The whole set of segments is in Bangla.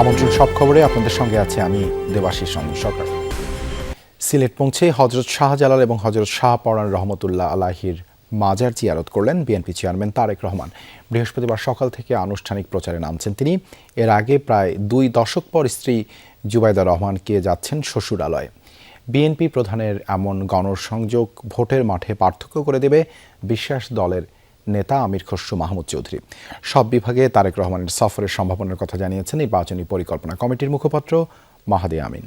আমন্ত্রণ সব খবরে আপনাদের সঙ্গে আছে আমি দেবাশিস সরকার। সিলেট পৌঁছে হযরত শাহজালাল এবং হযরত শাহপরান রহমতুল্লাহ আলাহির মাজার জিয়ারত করলেন বিএনপি চেয়ারম্যান তারেক রহমান। বৃহস্পতিবার সকাল থেকে আনুষ্ঠানিক প্রচারে নামছেন তিনি। এর আগে প্রায় 2 দশক পর স্ত্রী জুবাইদা রহমানকে যাচ্ছেন শ্বশুরালয়ে। বিএনপি প্রধানের এমন গণসংযোগ ভোটের মাঠে পার্থক্য করে দেবে বিশ্বাস দলের নেতা আমির খসরু মাহমুদ চৌধুরী। সব বিভাগে তারেক রহমানের সফরের সম্ভাবনার কথা জানিয়েছেন নির্বাচনী পরিকল্পনা কমিটির মুখপাত্র মাহাদি আমিন।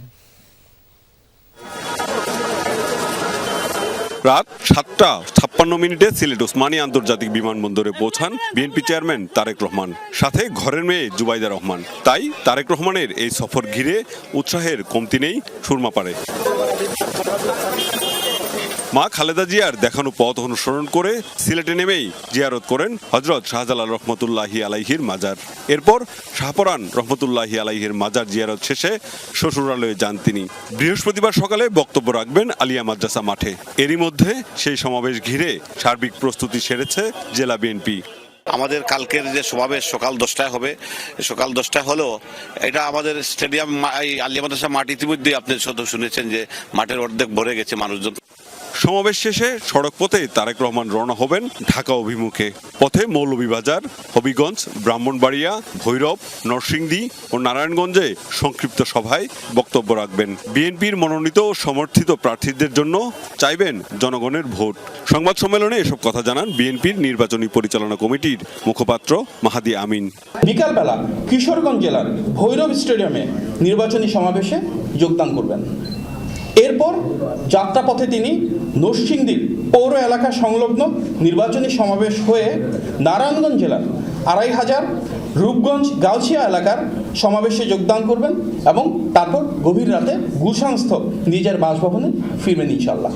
রাত 7:56 সিলেট ওসমানী আন্তর্জাতিক বিমানবন্দরে পৌঁছান বিএনপি চেয়ারম্যান তারেক রহমান, সাথে ঘরের মেয়ে জুবাইদা রহমান। তাই তারেক রহমানের এই সফর ঘিরে উৎসাহের কমতি নেই সুরমা পাড়ে। মা খালেদা জিয়ার দেখানো পথ অনুসরণ করে সিলেটে নেমেই জিয়ারত করেন হযরত শাহজালাল রহমতুল্লাহি আলাইহির মাজার। এরপর শাহপরান রহমতুল্লাহি আলাইহির মাজার জিয়ারত শেষে শ্বশুরালয়ে যান তিনি। বৃহস্পতিবার সকালে বক্তব্য রাখবেন আলিয়া মাদ্রাসা মাঠে। এরই মধ্যে সেই সমাবেশ ঘিরে সার্বিক প্রস্তুতি সেরেছে জেলা বিএনপি। আমাদের কালকের যে সমাবেশ সকাল 10টায় হবে, সকাল 10টায় হলেও এটা আমাদের স্টেডিয়াম আলিয়া মাদ্রাসা মাঠ ইতিমধ্যেই আপনি শুনেছেন যে মাঠের অর্ধেক ভরে গেছে মানুষজন। সমাবেশ শেষে সড়ক পথে তারেক রহমান রওনা হবেন ঢাকা অভিমুখে। পথে মৌলভীবাজার, হবিগঞ্জ, ব্রাহ্মণবাড়িয়া, ভৈরব, নরসিংদী ও নারায়ণগঞ্জে সংক্ষিপ্ত সভায় বক্তব্য রাখবেন। বিএনপির মনোনীত ও সমর্থিত প্রার্থীদের জন্য চাইবেন জনগণের ভোট। সংবাদ সম্মেলনে এসব কথা জানান বিএনপির নির্বাচনী পরিচালনা কমিটির মুখপাত্র মাহাদি আমিন। বিকালবেলা কিশোরগঞ্জ জেলার ভৈরব স্টেডিয়ামে নির্বাচনী সমাবেশে যোগদান করবেন। এরপর যাত্রাপথে তিনি নরসিংদী পৌর এলাকা সংলগ্ন নির্বাচনী সমাবেশ হয়ে নারায়ণগঞ্জ জেলার 2500 রূপগঞ্জ গাউছিয়া এলাকার সমাবেশে যোগদান করবেন এবং তারপর গভীর রাতে গুলশানস্থ নিজের বাসভবনে ফিরবেন ইনশাআল্লাহ।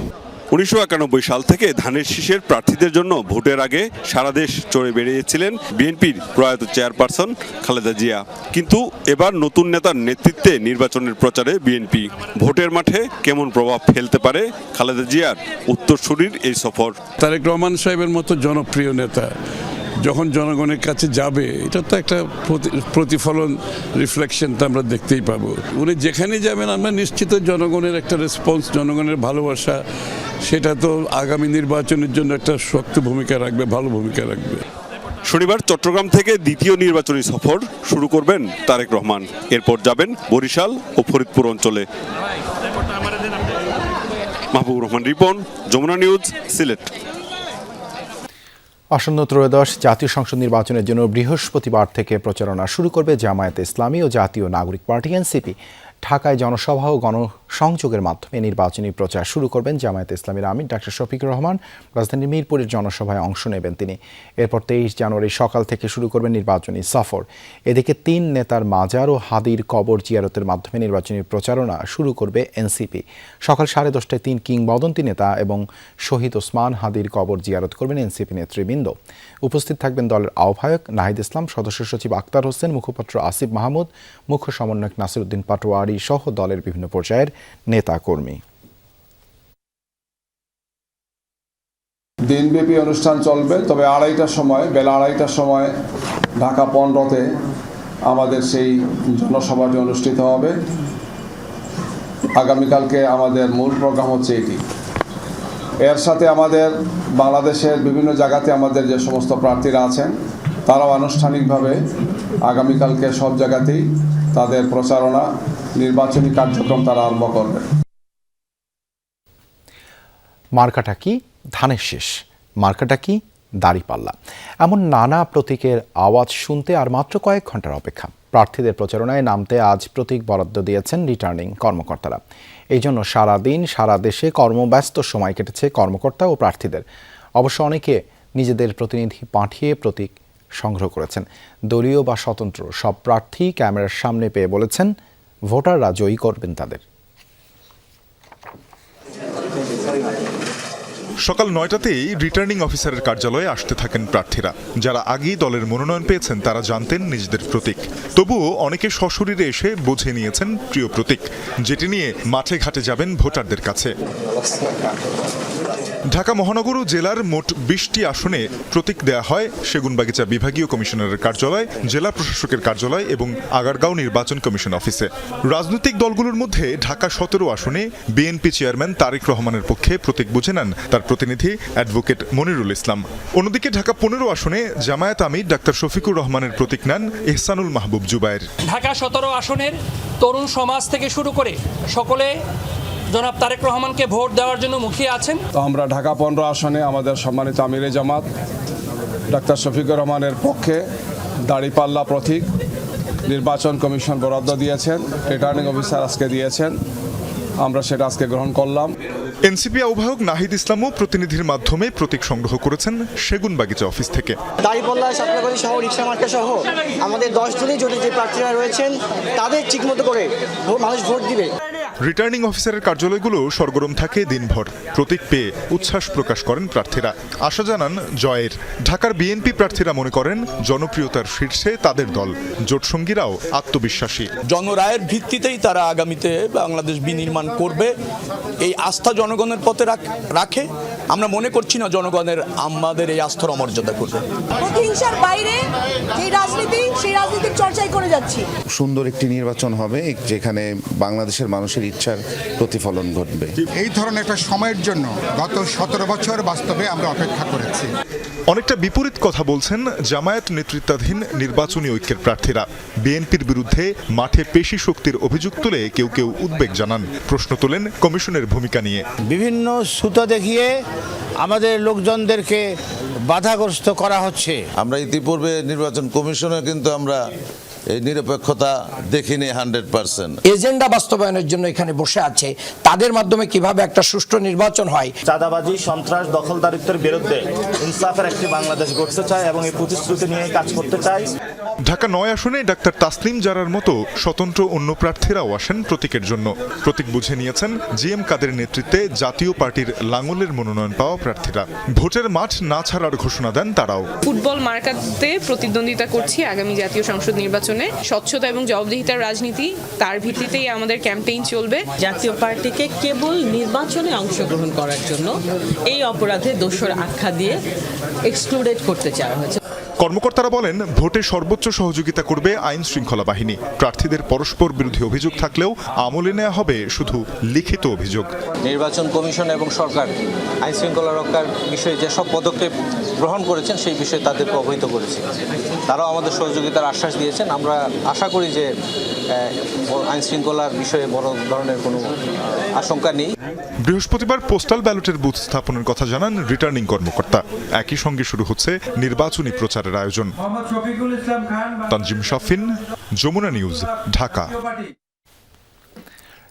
1991 সাল থেকে ধানের শীষের প্রার্থীদের জন্য ভোটের আগে সারা দেশ চড়ে বেরিয়েছিলেন বিএনপির প্রয়াত চেয়ারপারসন খালেদা জিয়া। কিন্তু এবার নতুন নেতার নেতৃত্বে নির্বাচনের প্রচারে বিএনপি। ভোটের মাঠে কেমন প্রভাব ফেলতে পারে খালেদা জিয়ার উত্তরসূরির এই সফর? তারেক রহমান সাহেবের মতো জনপ্রিয় নেতা যখন জনগণের কাছে যাবে, এটা তো একটা প্রতিফলন, রিফ্লেকশন তো আমরা দেখতেই পাবো। উনি যেখানে যাবেন আমরা নিশ্চিত জনগণের একটা রেসপন্স, জনগণের ভালোবাসা, সেটা তো আগামী নির্বাচনের জন্য একটা শক্ত ভূমিকা রাখবে, ভালো ভূমিকা রাখবে। শনিবার চট্টগ্রাম থেকে দ্বিতীয় নির্বাচনী সফর শুরু করবেন তারেক রহমান। এরপর যাবেন বরিশাল ও ফরিদপুর অঞ্চলে। মাহবুবুর রহমান রিপন, যমুনা নিউজ, সিলেট। আসন্ন ত্রয়োদশ জাতীয় সংসদ নির্বাচনের জন্য বৃহস্পতিবার থেকে প্রচারণা শুরু করবে জামায়াতে ইসলামী ও জাতীয় নাগরিক পার্টি এনসিপি। ঢাকায় জনসভা ও গণসংযোগের মাধ্যমে নির্বাচনী প্রচার শুরু করবেন জামায়াতে ইসলামীর আমির ডক্টর শফিকুর রহমান। রাজধানীর মিরপুরের জনসভায় অংশ নেবেন তিনি। এরপর 23 জানুয়ারি সকাল থেকে শুরু করবেন নির্বাচনী সফর। এদিকে 3 নেতার মাজার ও হাদির কবর জিয়ারতের মাধ্যমে নির্বাচনী প্রচারণা শুরু করবে এনসিপি। সকাল 10:30টায় 3 কিংবদন্তি নেতা এবং শহীদ ওসমান হাদির কবর জিয়ারত করবেন এনসিপি নেতৃবৃন্দ। উপস্থিত থাকবেন দলের আহ্বায়ক নাহিদ ইসলাম, সদস্য সচিব আক্তার হোসেন, মুখপাত্র আসিফ মাহমুদ, মুখ্য সমন্বয়ক নাসিরউদ্দিন পাটোয়ারি সহ দলের বিভিন্ন পর্যায়ের নেতা কর্মী। দিনব্যাপী অনুষ্ঠান চলবে, তবে বেলা 2:30টার সময় ঢাকা 15তে আমাদের সেই জনসভাটি অনুষ্ঠিত হবে। আগামীকালকে আমাদের মূল প্রোগ্রাম হচ্ছে এটি। এর সাথে আমাদের বাংলাদেশের বিভিন্ন জায়গাতে আমাদের যে সমস্ত প্রার্থীরা আছেন তারাও আনুষ্ঠানিকভাবে আগামীকালকে সব জায়গাতেই তাদের প্রচারণা, নির্বাচনী কার্যক্রম তারা আরম্ভ করবে। মার্কাটা কি? ধানের শীষ। মার্কাটা কি? দাড়িপাল্লা। এমন নানা প্রতীকের আওয়াজ শুনতে আর মাত্র কয়েক ঘন্টার অপেক্ষা। প্রার্থীদের প্রচারণায় নামতে আজ প্রতীক বরাদ্দ দিয়েছেন রিটার্নিং কর্মকর্তারা। এই জন্য সারাদিন সারা দেশে কর্মব্যস্ত সময় কেটেছে কর্মকর্তা ও প্রার্থীদের। অবশ্য অনেকে নিজেদের প্রতিনিধি পাঠিয়ে প্রতীক সংগ্রহ করেছেন। দলীয় বা স্বতন্ত্র সব প্রার্থী ক্যামেরার সামনে পেয়ে বলেছেন ভোটাররা জয়ী করবেন তাদের। সকাল 9টাতেই রিটার্নিং অফিসারের কার্যালয়ে আসতে থাকেন প্রার্থীরা। যারা আগেই দলের মনোনয়ন পেয়েছেন তারা জানতেন নিজেদের প্রতীক। তবুও অনেকে সশরীরে এসে বুঝে নিয়েছেন প্রিয় প্রতীক, যেটি নিয়ে মাঠে ঘাটে যাবেন ভোটারদের কাছে। ঢাকা মহানগর ও জেলার মোট 20টি আসনে প্রতীক দেয়া হয় সেগুনবাগিচা বিভাগীয় কমিশনারের কার্যালয়, জেলা প্রশাসকের কার্যালয় এবং আগারগাঁও নির্বাচন কমিশন অফিসে। রাজনৈতিক দলগুলোর মধ্যে ঢাকা 17 আসনে বিএনপি চেয়ারম্যান তারেক রহমানের পক্ষে প্রতীক বুঝে নেন তার প্রতিনিধি অ্যাডভোকেট মনিরুল ইসলাম। অন্যদিকে ঢাকা 15 আসনে জামায়াত আমির ডাক্তার শফিকুর রহমানের প্রতীক নেন ইহসানুল মাহবুব জুবায়ের। ঢাকা 17 আসনের তরুণ সমাজ থেকে শুরু করে সকলে জনাব তারেক রহমানকে ভোট দেওয়ার জন্য মুখিয়ে আছেন। তো আমরা ঢাকা 15 আসনে আমাদের সম্মানিত আমিরে জামাত ডাক্তার শফিকুর রহমানের পক্ষে দাঁড়িপাল্লা প্রতীক নির্বাচন কমিশন বরাদ্দ দিয়েছেন, রিটার্নিং অফিসার আজকে দিয়েছেন, আমরা সেটা আজকে গ্রহণ করলাম। এনসিপি আহ্বায়ক নাহিদ ইসলামও প্রতিনিধির মাধ্যমে প্রতীক সংগ্রহ করেছেন সেগুনবাগিচা অফিস থেকে। দাঁড়িপাল্লা, সাতলাগড়ি সহ রিক্সা মার্কা সহ আমাদের 10 জনই জোটে যে প্রার্থীরা রয়েছেন তাদের ঠিকমতো করে মানুষ ভোট দিবে। রিটার্নিং অফিসারের কার্যালয়গুলো সরগরম থাকে দিনভর। প্রতীক পেয়ে উচ্ছ্বাস প্রকাশ করেন প্রার্থীরা, আশা জানান জয়ের। ঢাকার বিএনপি প্রার্থীরা মনে করেন জনপ্রিয়তার শীর্ষে তাদের দল, জোটসঙ্গীরাও আত্মবিশ্বাসী। জনরায়ের ভিত্তিতেই তারা আগামীতে বাংলাদেশ বিনির্মাণ করবে, এই আস্থা জনগণের পথে রাখে। আমরা মনে করছি না জনগণের আমাদের এই আস্থার অমর্যাদা করবে। প্রতিহিংসার বাইরে যে রাজনীতি, সেই রাজনীতির চর্চাই করে যাচ্ছি। সুন্দর একটি নির্বাচন হবে যেখানে বাংলাদেশের মানুষের ইচ্ছার প্রতিফলন ঘটবে। এই ধরনের একটা সময়ের জন্য গত 17 বছর বাস্তবে আমরা অপেক্ষা করেছি। অনেকটা বিপরীত কথা বলছেন জামায়াত নেতৃত্বাধীন নির্বাচনী ঐক্যের প্রার্থীরা। বিএনপির বিরুদ্ধে মাঠে পেশি শক্তির অভিযোগ তুলে কেউ কেউ উদ্বেগ জানান, প্রশ্ন তোলেন কমিশনের ভূমিকা নিয়ে। বিভিন্ন সুতা দেখিয়ে আমাদের লোকজনদেরকে বাধাগ্রস্ত করা হচ্ছে। আমরা ইতিপূর্বে নির্বাচন কমিশনে কিন্তু আমরা এই নিরপেক্ষতা দেখিনি 100%। এজেন্ডা বাস্তবায়নের জন্য এখানে বসে আছে, তাদের মাধ্যমে কিভাবে একটা সুষ্ঠু নির্বাচন হয়। চাঁদাবাজি, সন্ত্রাস, দখলদারিত্বের বিরুদ্ধে ইনসাফের একটি বাংলাদেশ গড়তে চায় এবং এই প্রতিশ্রুতি নিয়ে কাজ করতে চায়। ঢাকা 9 আসনে ডাক্তার তাসলিম জারার মতো স্বতন্ত্র অন্য প্রার্থীরাও আসেন প্রতীকের জন্য। প্রতীক বুঝে নিয়েছেন জিএম কাদের নেতৃত্বে জাতীয় পার্টির লাঙ্গলের মনোনয়ন পাওয়া প্রার্থীরা। ভোটের মাঠ না ছাড়ার ঘোষণা দেন তারাও। ফুটবল মার্কাতে প্রতিদ্বন্দ্বিতা করছি আগামী জাতীয় সংসদ নির্বাচনে। স্বচ্ছতা এবং জবাবদিহিতার রাজনীতি, তার ভিত্তিতেই আমাদের ক্যাম্পেইন চলবে। জাতীয় পার্টিকে কেবল নির্বাচনে অংশগ্রহণ করার জন্য এই অপরাধে দোষর আখ্যা দিয়ে এক্সক্লুডেড করতে চাওয়া হয়েছে। কর্মকর্তারা বলেন ভোটে সর্বোচ্চ সহযোগিতা করবে আইন শৃঙ্খলা বাহিনী। প্রার্থীদের পরস্পর বিরোধী অভিযোগ থাকলেও আমলে নেওয়া হবে শুধু লিখিত অভিযোগ। নির্বাচন কমিশন এবং সরকার আইন শৃঙ্খলা রক্ষার বিষয়ে যেসব পদক্ষেপ গ্রহণ করেছেন সেই বিষয়ে তাদেরকে অবহিত করেছে। তারাও আমাদের সহযোগিতার আশ্বাস দিয়েছেন। আমরা আশা করি যে আইন শৃঙ্খলার বিষয়ে বড় ধরনের কোনো আশঙ্কা নেই। বৃহস্পতিবার পোস্টাল ব্যালটের বুথ স্থাপনের কথা জানান রিটার্নিং কর্মকর্তা। একই সঙ্গে শুরু হচ্ছে নির্বাচনী প্রচারের আয়োজন। তানজিম শাফিন, যমুনা নিউজ, ঢাকা।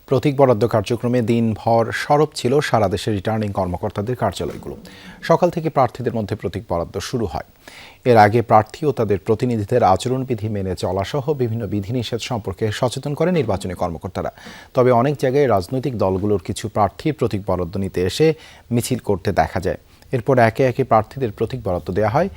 প্রতীক বরাদ্দ কার্যক্রমে দিনভর সরব ছিল সারা দেশের রিটার্নিং কর্মকর্তাদের কার্যালয়গুলো। সকাল থেকে প্রার্থীদের মধ্যে প্রতীক বরাদ্দ শুরু হয়। এর আগে প্রার্থী ও তাদের প্রতিনিধিদের আচরণবিধি মেনে চলাসহ বিভিন্ন বিধিনিষেধ সম্পর্কে সচেতন করে নির্বাচনী কর্মকর্তারা। তবে অনেক জায়গায় রাজনৈতিক দলগুলোর কিছু প্রার্থী প্রতীক বরাদ্দ নিতে এসে মিছিল করতে দেখা যায়। এরপর একে একে প্রার্থীদের প্রতীক বরাদ্দ দেওয়া হয়।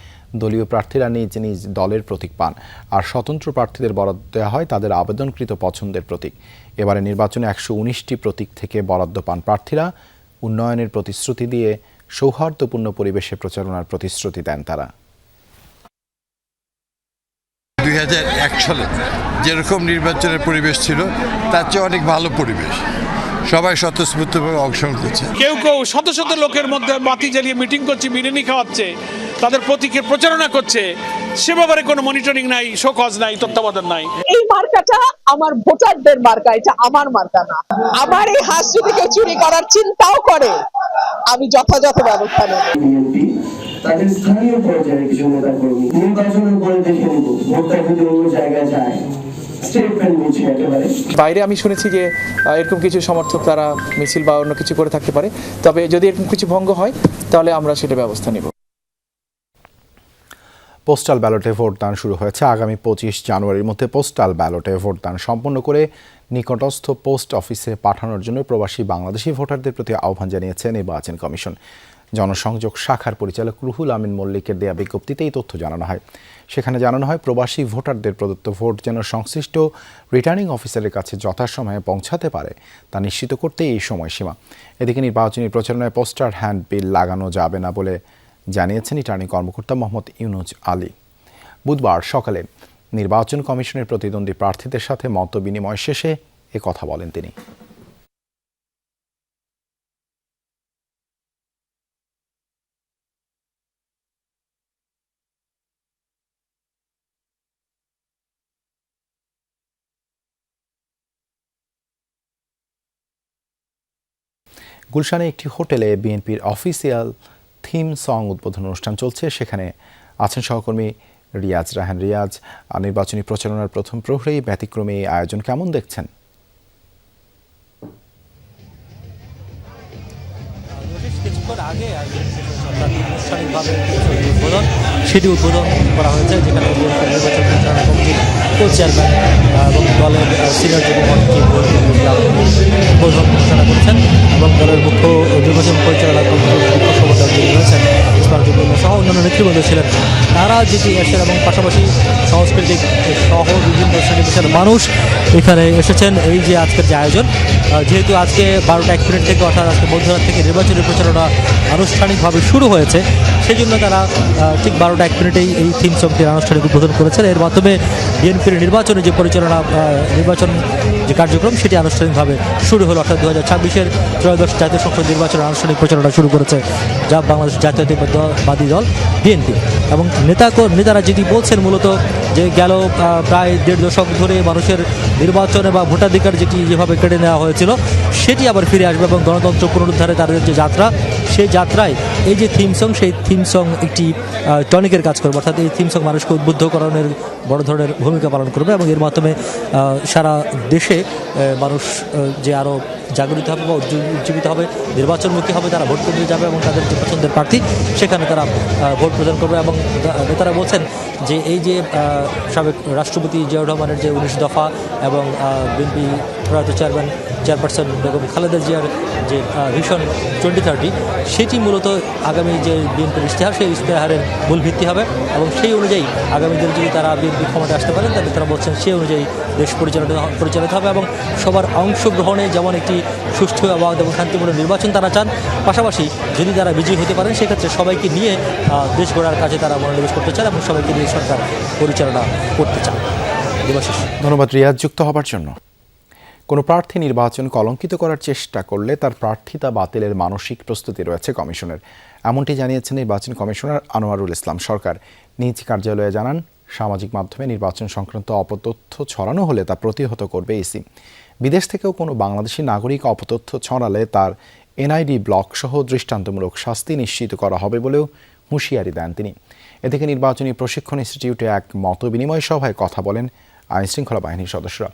দলীয় প্রার্থীরা নিজ নিজ দলের প্রতীক পান, আর স্বতন্ত্র প্রার্থীদের বরাদ্দ দেওয়া হয় তাদের আবেদনকৃত পছন্দের প্রতীক। এবারে নির্বাচনে 119টি প্রতীক থেকে বরাদ্দ পান প্রার্থীরা। উন্নয়নের প্রতিশ্রুতি দিয়ে সৌহার্দ্যপূর্ণ পরিবেশে প্রচারণার প্রতিশ্রুতি দেন তারা। 2001 সালে যেরকম নির্বাচনের পরিবেশ ছিল তার চেয়ে অনেক ভালো পরিবেশ, সবাই স্বতঃস্ফূর্তভাবে অংশগ্রহণ করছে। কেউ কেউ শত শত লোকের মধ্যে বাতি জ্বালিয়ে মিটিং করছে, বিরিয়ানি খাওয়াচ্ছে, তাদের প্রতীকের প্রচারণা করছে। সে ব্যাপারে কোনো মনিটরিং নাই, শোকজ নাই, তত্ত্বাবধান নাই। এই মার্কাটা আমার ভোটারদের মার্কা, এটা আমার মার্কা না। আমার এই হাত যদি কেউ চুরি করার চিন্তাও করে, আমি যথাযথ ব্যবস্থা নেব। তাদের স্থানীয় পর্যায়ে কিছু নেতা কর্মী নির্বাচনের পরে দেখে নিব ভোটটা যদি অন্য জায়গায় যায়। বাইরে আমি শুনেছি যে এরকম কিছু সমর্থক তারা মিছিল বা অন্য কিছু করে থাকতে পারে, তবে যদি এরকম কিছু ভঙ্গ হয় তাহলে আমরা সেটা ব্যবস্থা নেব। পোস্টাল ব্যালটে ভোটদান শুরু হয়েছে। আগামী 25 জানুয়ারির মধ্যে পোস্টাল ব্যালটে ভোটদান সম্পন্ন করে নিকটস্থ পোস্ট অফিসে পাঠানোর জন্য প্রবাসী বাংলাদেশি ভোটারদের প্রতি আহ্বান জানিয়েছে নির্বাচন কমিশন। জনসংযোগ শাখার পরিচালক রুহুল আমিন মল্লিকের দেয়া বিজ্ঞপ্তিতে এই তথ্য জানানো হয়। সেখানে জানানো হয়, প্রবাসী ভোটারদের প্রদত্ত ভোট যেন সংশ্লিষ্ট রিটার্নিং অফিসারের কাছে যথাসময়ে পৌঁছাতে পারে তা নিশ্চিত করতেই এই সময়সীমা। এদিকে নির্বাচনী প্রচারণায় পোস্টার হ্যান্ডবিল লাগানো যাবে না বলে জানিয়েছেন রিটার্নিং কর্মকর্তা মোহাম্মদ ইউনুজ আলী। বুধবার সকালে নির্বাচন কমিশনের প্রতিদ্বন্দ্বী প্রার্থীদের সাথে মতবিনিময় শেষে এ কথা বলেন তিনি। গুলশানে একটি হোটেলে বিএনপির অফিসিয়াল থিম সং উদ্বোধন অনুষ্ঠান চলছে। সেখানে আছেন সহকর্মী রিয়াজ রাহান। রিয়াজ, নির্বাচনী প্রচারণার প্রথম প্রহরেই ব্যতিক্রমী এই আয়োজন কেমন দেখছেন? কিছুক্ষণ আগে আনুষ্ঠানিকভাবে সেটি উদ্বোধন করা হয়েছে, যেখানে নির্বাচন পরিচালনা কমিটির কো চেয়ারম্যান এবং দলের সিনিয়র যুব উদ্বোধন ঘোষণা করেছেন এবং দলের মুখ্য নির্বাচন পরিচালনা কমিটির মুখ্য সমন্বয়ক যিনি রয়েছেন সহ অন্যান্য নেতৃবৃন্দ ছিলেন। তারা যেটি এসেছেন এবং পাশাপাশি সাংস্কৃতিক সহ বিভিন্ন শ্রেণী পেশার মানুষ এখানে এসেছেন। এই যে আজকের যে আয়োজন, যেহেতু আজকে 12:01 থেকে অর্থাৎ আজকে মধ্যরাত থেকে নির্বাচনী প্রচারণা আনুষ্ঠানিকভাবে শুরু হয়েছে, সেই জন্য তারা ঠিক 12:01 এই থিম সংটির আনুষ্ঠানিক উদ্বোধন করেছেন। এর মাধ্যমে বিএনপির নির্বাচনে যে পরিচালনা নির্বাচন যে কার্যক্রম সেটি আনুষ্ঠানিকভাবে শুরু হলো, অর্থাৎ 2026-এর ত্রয়োদশ জাতীয় সংসদ নির্বাচনের আনুষ্ঠানিক প্রচারণা শুরু করেছে যা বাংলাদেশ জাতীয়তাবাদী দল বিএনপি। এবং নেতারা যেটি বলছেন মূলত যে গেল প্রায় 1.5 দশক ধরে মানুষের নির্বাচনে বা ভোটাধিকার যেভাবে কেড়ে নেওয়া হয়েছিল সেটি আবার ফিরে আসবে এবং গণতন্ত্র পুনরুদ্ধারে তাদের যে যাত্রা, সেই যাত্রায় এই যে থিম সং, সেই থিম সং একটি টনিকের কাজ করবে, অর্থাৎ এই থিম সং মানুষকে উদ্বুদ্ধকরণের বড় ধরনের ভূমিকা পালন করবে এবং এর মাধ্যমে সারা দেশে মানুষ যে আরও জাগরিত হবে বা উজ্জীবিত হবে, নির্বাচনমুখী হবে, তারা ভোট কেন্দ্রে যাবে এবং তাদের যে পছন্দের প্রার্থী সেখানে তারা ভোট প্রদান করবে। এবং নেতারা বলছেন যে এই যে সাবেক রাষ্ট্রপতি জিয়াউর রহমানের যে 19 দফা এবং বিএনপি প্রয়াত চেয়ারপারসন বেগম খালেদা জিয়ার যে ভিশন 2030 সেটি মূলত আগামী যে বিএনপির ইশতেহার, সেই ইশতেহারের মূল ভিত্তি হবে এবং সেই অনুযায়ী আগামী দিনে যদি তারা বিএনপি ক্ষমতায় আসতে পারেন তাহলে তারা বলছেন সেই অনুযায়ী দেশ পরিচালিত হবে এবং সবার অংশগ্রহণে যেমন একটি সুষ্ঠু অবাধ এবং শান্তিপূর্ণ নির্বাচন তারা চান, পাশাপাশি যদি তারা বিজয়ী হতে পারেন সেক্ষেত্রে সবাইকে নিয়ে দেশ গড়ার কাজে তারা মনোনিবেশ করতে চান এবং সবাইকে নিয়ে সরকার পরিচালনা করতে চান। ধন্যবাদ রিয়াজ যুক্ত হবার জন্য। কোনো প্রার্থী নির্বাচন কলঙ্কিত করার চেষ্টা করলে তার প্রার্থিতা বাতিলের মানসিক প্রস্তুতি রয়েছে কমিশনের, এমনটি জানিয়েছেন নির্বাচন কমিশনার আনোয়ারুল ইসলাম সরকার। নিজ কার্যালয়ে জানান, সামাজিক মাধ্যমে নির্বাচন সংক্রান্ত অপতথ্য ছড়ানো হলে তা প্রতিহত করবে ইসি। বিদেশ থেকেও কোনো বাংলাদেশি নাগরিক অপতথ্য ছড়ালে তার এনআইডি ব্লক সহ দৃষ্টান্তমূলক শাস্তি নিশ্চিত করা হবে বলেও হুঁশিয়ারি দেন তিনি। এদিকে নির্বাচনী প্রশিক্ষণ ইনস্টিটিউটে এক মতবিনিময় সভায় কথা বলেন আইনশৃঙ্খলা বাহিনীর সদস্যরা।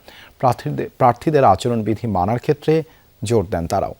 প্রার্থীদের আচরণবিধি মানার ক্ষেত্রে জোর দেন তারাও।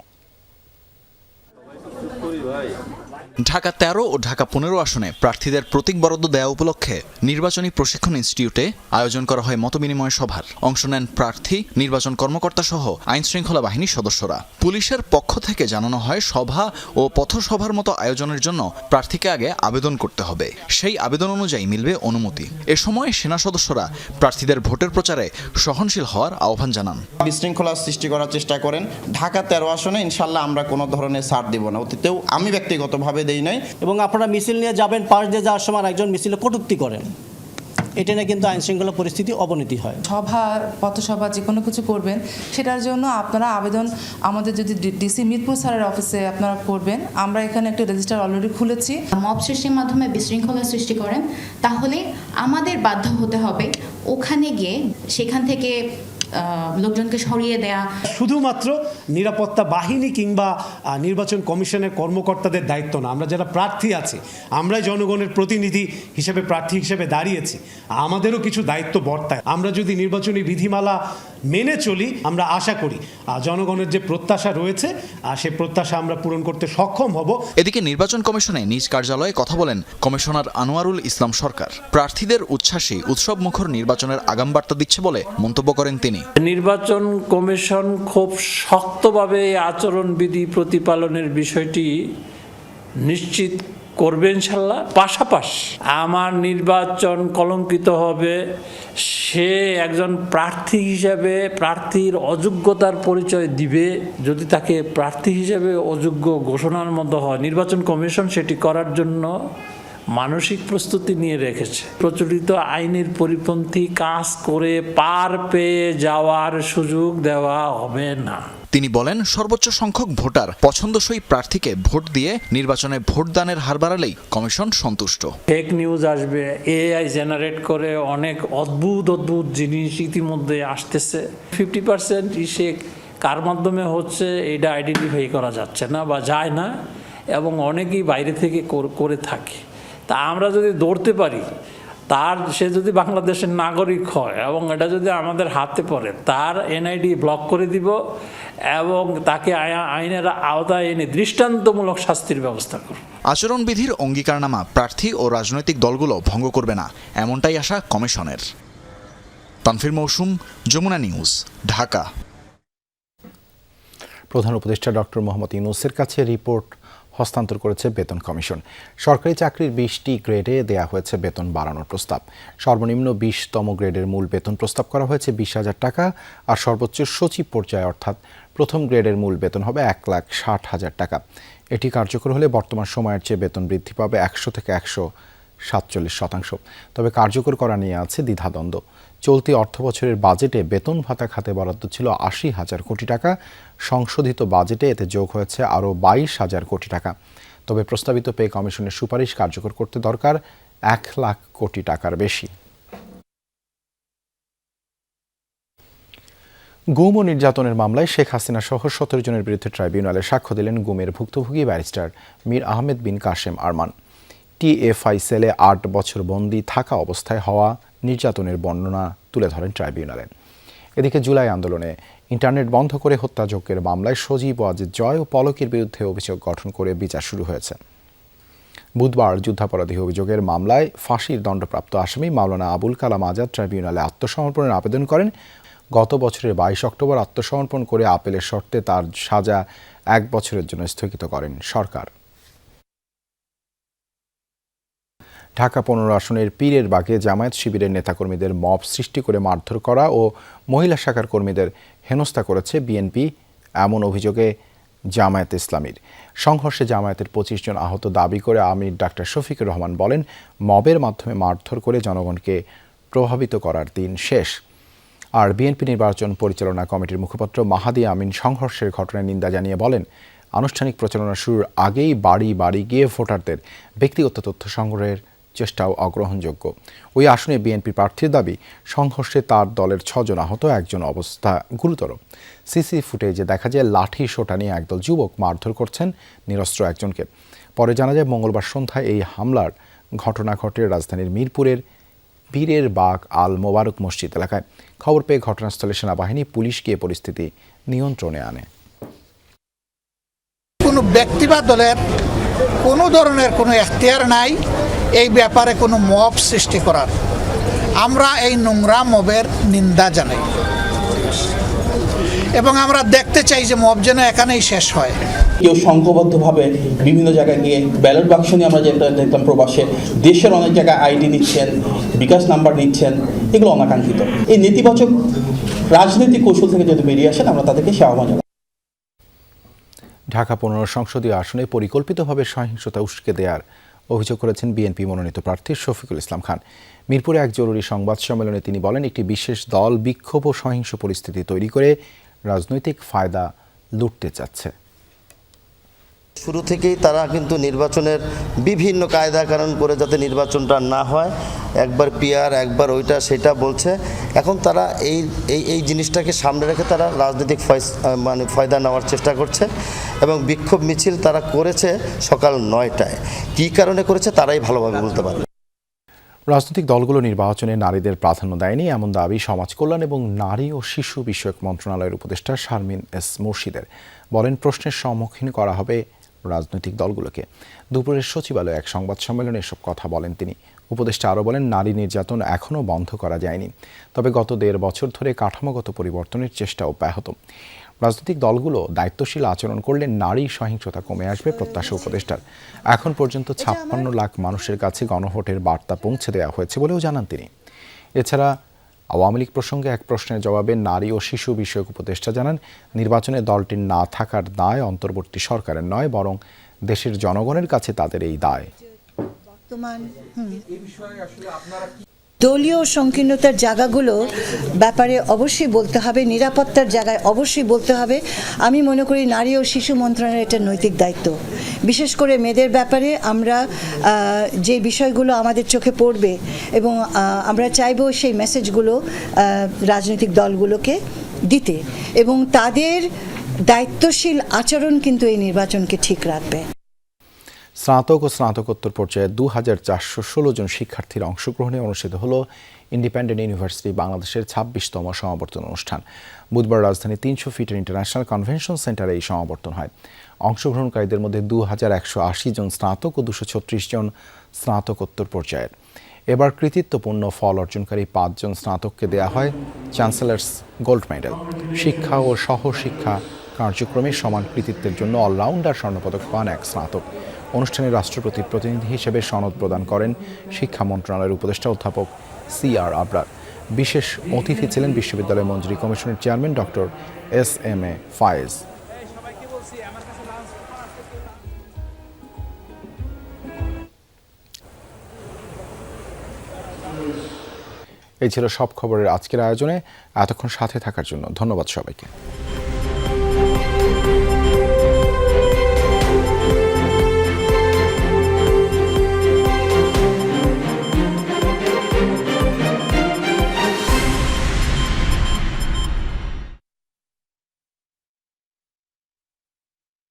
ঢাকা 13 ও ঢাকা 15 আসনে প্রার্থীদের প্রতীক বরাদ্দ দেওয়া উপলক্ষে নির্বাচনী প্রশিক্ষণ ইনস্টিটিউটে আয়োজন করা হয় মতবিনিময় সভার। অংশ নেন প্রার্থী, নির্বাচন কর্মকর্তা সহ আইনশৃঙ্খলা বাহিনীর সদস্যরা। পুলিশের পক্ষ থেকে জানানো হয়, সভা ও পথসভার মতো আয়োজনের জন্য প্রার্থীকে আগে আবেদন করতে হবে, সেই আবেদন অনুযায়ী মিলবে অনুমতি। এ সময় সেনা সদস্যরা প্রার্থীদের ভোটের প্রচারে সহনশীল হওয়ার আহ্বান জানান। বিশৃঙ্খলা সৃষ্টি করার চেষ্টা করেন, ঢাকা 13 আসনে ইনশাল্লাহ আমরা কোনো ধরনের ছাড় দেব না, অতীতেও আমি ব্যক্তিগতভাবে দেই নাই। এবং আপনারা মিছিল নিয়ে যাবেন, পাশ দিয়ে যাওয়ার সময় একজন মিছিলে কটূক্তি করেন, এটা নিয়ে কিন্তু আইনশৃঙ্খলা পরিস্থিতি অবনতি হয়। সভা, পথসভা যে কোনো কিছু করবেন সেটার জন্য আপনারা আবেদন আমাদের যদি ডিসি মিরপুর স্যারের অফিসে আপনারা করবেন। আমরা এখানে একটা রেজিস্টার অলরেডি খুলেছি। মব সৃষ্টির মাধ্যমে বিশৃঙ্খলা সৃষ্টি করেন তাহলে আমাদের বাধ্য হতে হবে ওখানে গিয়ে সেখান থেকে লোকজনকে সরিয়ে দেয়া। শুধুমাত্র নিরাপত্তা বাহিনী কিংবা নির্বাচন কমিশনের কর্মকর্তাদের দায়িত্ব না, আমরা যারা প্রার্থী আছি, আমরাই জনগণের প্রতিনিধি হিসেবে প্রার্থী হিসেবে দাঁড়িয়েছি, আমাদেরও কিছু দায়িত্ব বর্তায়। আমরা যদি নির্বাচনী বিধিমালা মেনে চলি, আমরা আশা করি জনগণের যে প্রত্যাশা রয়েছে সেই প্রত্যাশা আমরা পূরণ করতে সক্ষম হব। এদিকে নির্বাচন কমিশনে নিজ কার্যালয়ে কথা বলেন কমিশনার আনোয়ারুল ইসলাম সরকার। প্রার্থীদের উচ্ছ্বাসী উৎসবমুখর নির্বাচনের আগাম বার্তা দিচ্ছে বলে মন্তব্য করেন তিনি। নির্বাচন কমিশন খুব শক্তভাবে আচরণবিধি প্রতিপালনের বিষয়টি নিশ্চিত করবে ইনশাল্লাহ। পাশাপাশি আমার নির্বাচন কলঙ্কিত হবে, সে একজন প্রার্থী হিসাবে প্রার্থীর অযোগ্যতার পরিচয় দিবে। যদি তাকে প্রার্থী হিসাবে অযোগ্য ঘোষণার মতো হয়, নির্বাচন কমিশন সেটি করার জন্য মানসিক প্রস্তুতি নিয়ে রেখেছে। প্রচলিত আইনের পরিপন্থী কাজ করে পার পেয়ে যাওয়ার সুযোগ দেওয়া হবে না। তিনি বলেন, সর্বোচ্চ সংখ্যক ভোটার পছন্দসই প্রার্থীকে ভোট দিয়ে নির্বাচনে ভোটদানের হার বাড়ালেই কমিশন সন্তুষ্ট। ফেক নিউজ আসবে, এআই জেনারেট করে অনেক অদ্ভুত অদ্ভুত জিনিস ইতিমধ্যে আসতেছে। 50% ইসে কার মাধ্যমে হচ্ছে এটা আইডেন্টিফাই করা যাচ্ছে না বা যায় না, এবং অনেকেই বাইরে থেকে করে থাকে। তা আমরা যদি ধরতে পারি, সে যদি বাংলাদেশের নাগরিক হয় এবং এটা যদি আমাদের হাতে পড়ে, তার এনআইডি ব্লক করে দিব এবং তাকে আইনের আওতায় এনে দৃষ্টান্তমূলক শাস্তির ব্যবস্থা করব। আচরণবিধির অঙ্গীকারনামা প্রার্থী ও রাজনৈতিক দলগুলো ভঙ্গ করবে না, এমনটাই আশা কমিশনের। তানফির মৌসুম, যমুনা নিউজ, ঢাকা। প্রধান উপদেষ্টা ডক্টর মোহাম্মদ ইউনূসের কাছে রিপোর্ট হস্তান্তর করেছে বেতন কমিশন। সরকারি চাকরির 20টি গ্রেডে দেয়া হয়েছে বেতন বাড়ানোর প্রস্তাব। সর্বনিম্ন 20তম গ্রেডের মূল বেতন প্রস্তাব করা হয়েছে 20,000 টাকা, আর সর্বোচ্চ সচিব পর্যায়ে অর্থাৎ প্রথম গ্রেডের মূল বেতন হবে 1,60,000 টাকা। এটি কার্যকর হলে বর্তমান সময়ের চেয়ে বেতন বৃদ্ধি পাবে 100 থেকে 147%। তবে কার্যকর করা নিয়ে আছে দ্বিধাদ্বন্দ্ব। চলতি অর্থবছরের বাজেটে বেতন ভাতা খাতে বরাদ্দ ছিল 80,000 কোটি টাকা। সংশোধিত বাজেটে এতে যোগ হয়েছে আরও 22,000 কোটি টাকা। তবে প্রস্তাবিত পে কমিশনের সুপারিশ কার্যকর করতে দরকার 1 লাখ কোটি টাকার বেশি। গুম ও নির্যাতনের মামলায় শেখ হাসিনা সহ 17 জনের বিরুদ্ধে ট্রাইব্যুনালে সাক্ষ্য দিলেন গুমের ভুক্তভোগী ব্যারিস্টার মীর আহমেদ বিন কাশেম আরমান। টিএফআই সেলে 8 বছর বন্দী থাকা অবস্থায় হওয়া নির্যাতনের বর্ণনা তুলে ধরেন ট্রাইব্যুনালে। এদিকে জুলাই আন্দোলনে ইন্টারনেট বন্ধ করে হত্যাযজ্ঞের মামলায় সজীব ওয়াজেদ জয় ও পলকের বিরুদ্ধে অভিযোগ গঠন করে বিচার শুরু হয়েছে। বুধবার যুদ্ধাপরাধী অভিযোগের মামলায় ফাঁসির দণ্ডপ্রাপ্ত আসামি মাওলানা আবুল কালাম আজাদ ট্রাইব্যুনালে আত্মসমর্পণের আবেদন করেন। গত বছরের 22 অক্টোবর আত্মসমর্পণ করে আপিলের শর্তে তার সাজা 1 বছরের জন্য স্থগিত করেন সরকার। ঢাকা 15 আসনের পীরের বাগে জামায়াত শিবিরের নেতাকর্মীদের মব সৃষ্টি করে মারধর করা ও মহিলা শাখার কর্মীদের হেনস্থা করেছে বিএনপি, এমন অভিযোগে জামায়াত ইসলামীর। সংঘর্ষে জামায়াতের 25 জন আহত দাবি করে আমির ডাক্তার শফিকুর রহমান বলেন, মবের মাধ্যমে মারধর করে জনগণকে প্রভাবিত করার দিন শেষ। আর বিএনপি নির্বাচন পরিচালনা কমিটির মুখপাত্র মাহাদি আমিন সংঘর্ষের ঘটনায় নিন্দা জানিয়ে বলেন, আনুষ্ঠানিক প্রচারণা শুরুর আগেই বাড়ি বাড়ি গিয়ে ভোটারদের ব্যক্তিগত তথ্য সংগ্রহের চেষ্টাও অগ্রহণযোগ্য। ওই আসনে বিএনপি প্রার্থীর দাবি, সংঘর্ষে তার দলের 6 জন আহত, একজন অবস্থা গুরুতর। সিসি ফুটেজে দেখা যায় লাঠি সোটা নিয়ে একদল যুবক মারধর করছেন নিরস্ত্র একজনকে। পরে জানা যায় মঙ্গলবার সন্ধ্যায় এই হামলার ঘটনা ঘটে রাজধানীর মিরপুরের পীরের বাগ আল মোবারক মসজিদ এলাকায়। খবর পেয়ে ঘটনাস্থলে সেনাবাহিনী, পুলিশ গিয়ে পরিস্থিতি নিয়ন্ত্রণে আনে। কোনো ব্যক্তি বা দলের কোনো ধরনের কোনো এখতিয়ার নাই এই ব্যাপারে কোনো মব সৃষ্টি করার। আমরা এই নোংরা মবের নিন্দা জানাই এবং আমরা দেখতে চাই যে মব যেন এখানেই শেষ হয়। কেউ সংঘবদ্ধভাবে বিভিন্ন জায়গায় গিয়ে ব্যালট বাক্স নিয়ে আমরা যেটা দেখলাম প্রবাসে, দেশের অনেক জায়গায় আইডি নিচ্ছেন, বিকাশ নাম্বার নিচ্ছেন, এগুলো অনাকাঙ্ক্ষিত। এই নেতিবাচক রাজনৈতিক কৌশল থেকে যদি বেরিয়ে আসেন, আমরা তাদেরকে আহ্বান জানাই। ঢাকা 15 সংসদীয় আসনে পরিকল্পিতভাবে সহিংসতা উস্কে দেওয়ার অভিযোগ করেছেন বিএনপি মনোনীত প্রার্থী শফিকুল ইসলাম খান। মিরপুরে এক জরুরি সংবাদ সম্মেলনে তিনি বলেন, একটি বিশেষ দল বিক্ষোভ ও সহিংস পরিস্থিতি তৈরি করে রাজনৈতিক ফায়দা লুটতে চাচ্ছে। শুরু থেকেই তারা কিন্তু নির্বাচনের বিভিন্ন কায়দা কানুন করে যাতে নির্বাচনটা না হয়, একবার পিআর একবার ওইটা সেটা বলছে। এখন তারা এই জিনিসটাকে সামনে রেখে তারা রাজনৈতিক ফায়দা নেওয়ার চেষ্টা করছে এবং বিক্ষোভ মিছিল তারা করেছে সকাল 9টায়। কী কারণে করেছে তারাই ভালোভাবে বলতে পারবে। রাজনৈতিক দলগুলো নির্বাচনে নারীদের প্রাধান্য দেয়নি, এমন দাবি সমাজ কল্যাণ এবং নারী ও শিশু বিষয়ক মন্ত্রণালয়ের উপদেষ্টা শারমিন এস মুর্শিদের। বলেন, প্রশ্নের সম্মুখীন করা হবে রাজনৈতিক দলগুলোকে। দুপুরের সচিবালয়ে এক সংবাদ সম্মেলনে এসব কথা বলেন তিনি। উপদেষ্টা আরও বলেন, নারী নির্যাতন এখনও বন্ধ করা যায়নি, তবে গত 1.5 বছর ধরে কাঠামোগত পরিবর্তনের চেষ্টা অব্যাহত। রাজনৈতিক দলগুলো দায়িত্বশীল আচরণ করলে নারী সহিংসতা কমে আসবে প্রত্যাশা উপদেষ্টার। এখন পর্যন্ত 56 লাখ মানুষের কাছে গণভোটের বার্তা পৌঁছে দেওয়া হয়েছে বলেও জানান তিনি। এছাড়া আওয়ামী লীগ প্রসঙ্গে এক প্রশ্নের জবাবে নারী ও শিশু বিষয়ক উপদেষ্টা জানান, নির্বাচনে দলটির না থাকার দায় অন্তর্বর্তী সরকারের নয়, বরং দেশের জনগণের কাছে তাদের এই দায়। দলীয় সংকীর্ণতার জায়গাগুলোর ব্যাপারে অবশ্যই বলতে হবে, নিরাপত্তার জায়গায় অবশ্যই বলতে হবে। আমি মনে করি নারী ও শিশু মন্ত্রণালয়ের এটা নৈতিক দায়িত্ব। বিশেষ করে মেয়েদের ব্যাপারে আমরা যে বিষয়গুলো আমাদের চোখে পড়বে এবং আমরা চাইবো সেই মেসেজগুলো রাজনৈতিক দলগুলোকে দিতে, এবং তাদের দায়িত্বশীল আচরণ কিন্তু এই নির্বাচনকে ঠিক রাখবে। স্নাতক ও স্নাতকোত্তর পর্যায়ে 2416 জন শিক্ষার্থীর অংশগ্রহণে অনুষ্ঠিত হলো ইন্ডিপেন্ডেন্ট ইউনিভার্সিটি বাংলাদেশের 26তম সমাবর্তন অনুষ্ঠান। বুধবার রাজধানী 300 ফিটের ইন্টারন্যাশনাল কনভেনশন সেন্টারে এই সমাবর্তন হয়। অংশগ্রহণকারীদের মধ্যে 2180 জন স্নাতক ও 236 জন স্নাতকোত্তর পর্যায়ের। এবার কৃতিত্বপূর্ণ ফল অর্জনকারী 5 জন স্নাতককে দেয়া হয় চ্যান্সেলার্স গোল্ড মেডেল। শিক্ষা ও সহশিক্ষা কার্যক্রমে সমান কৃতিত্বের জন্য অলরাউন্ডার স্বর্ণপদক পান এক স্নাতক। অনুষ্ঠানে রাষ্ট্রপতির প্রতিনিধি হিসেবে সনদ প্রদান করেন শিক্ষা মন্ত্রণালয়ের উপদেষ্টা অধ্যাপক CR আবরার। বিশেষ অতিথি ছিলেন বিশ্ববিদ্যালয় মঞ্জুরি কমিশনের চেয়ারম্যান ডক্টর SMA ফায়েজ। এই ছিল সব খবরের আজকের আয়োজনে। এতক্ষণ সাথে থাকার জন্য ধন্যবাদ সবাইকে।